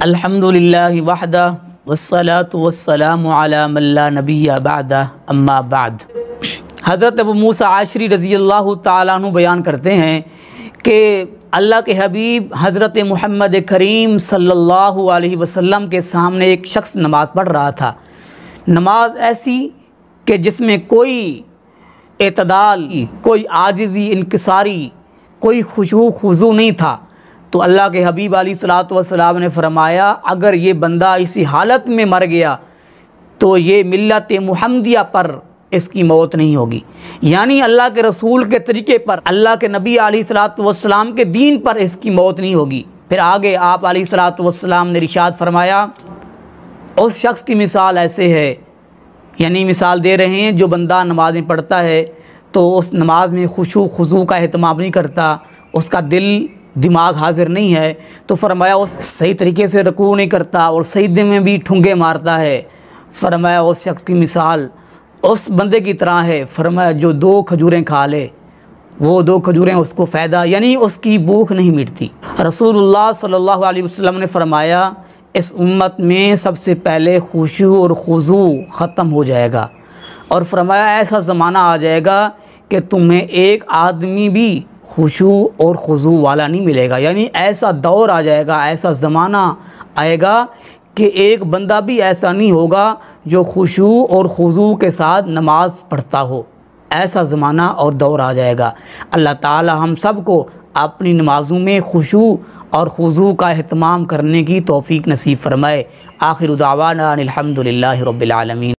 الحمدللہ وحدہ والصلاة والسلام علی من لا نبی بعدہ اما بعد۔ حضرت ابو موسیٰ عاشری رضی اللہ تعالیٰ عنہ بیان کرتے ہیں کہ اللہ کے حبیب حضرت محمد کریم صلی اللہ علیہ وسلم کے سامنے ایک شخص نماز پڑھ رہا تھا، نماز ایسی کہ جس میں کوئی اعتدال، کوئی عاجزی، انکساری، کوئی خشوع خضوع نہیں تھا۔ تو اللہ کے حبیب علیہ الصلوۃ والسلام نے فرمایا اگر یہ بندہ اسی حالت میں مر گیا تو یہ ملت محمدیہ پر اس کی موت نہیں ہوگی، یعنی اللہ کے رسول کے طریقے پر، اللہ کے نبی علیہ الصلوۃ والسلام کے دین پر اس کی موت نہیں ہوگی۔ پھر آگے آپ علیہ الصلوۃ والسلام نے ارشاد فرمایا اس شخص کی مثال ایسے ہے، یعنی مثال دے رہے ہیں جو بندہ نمازیں پڑھتا ہے تو اس نماز میں خشوع خضوع کا اہتمام نہیں کرتا، اس کا دماغ حاضر نہیں ہے، تو فرمایا اس صحیح طریقے سے رکوع نہیں کرتا اور سجدے میں بھی ٹھنگے مارتا ہے، فرمایا اس شخص کی مثال اس بندے کی طرح ہے، فرمایا جو 2 کھجوریں کھا لے، وہ 2 کھجوریں اس کو فائدہ، یعنی اس کی بھوک نہیں مٹتی۔ رسول اللہ صلی اللہ علیہ وسلم نے فرمایا اس امت میں سب سے پہلے خشوع اور خضوع ختم ہو جائے گا، اور فرمایا ایسا زمانہ آ جائے گا کہ تمہیں ایک آدمی بھی خشوع اور خضوع والا نہیں ملے گا، یعنی ایسا دور آ جائے گا، ایسا زمانہ آئے گا کہ ایک بندہ بھی ایسا نہیں ہوگا جو خشوع اور خضوع کے ساتھ نماز پڑھتا ہو، ایسا زمانہ اور دور آ جائے گا۔ اللہ تعالی ہم سب کو اپنی نمازوں میں خشوع اور خضوع کا اہتمام کرنے کی توفیق نصیب فرمائے۔ آخر دعوانا الحمدللہ رب العالمین۔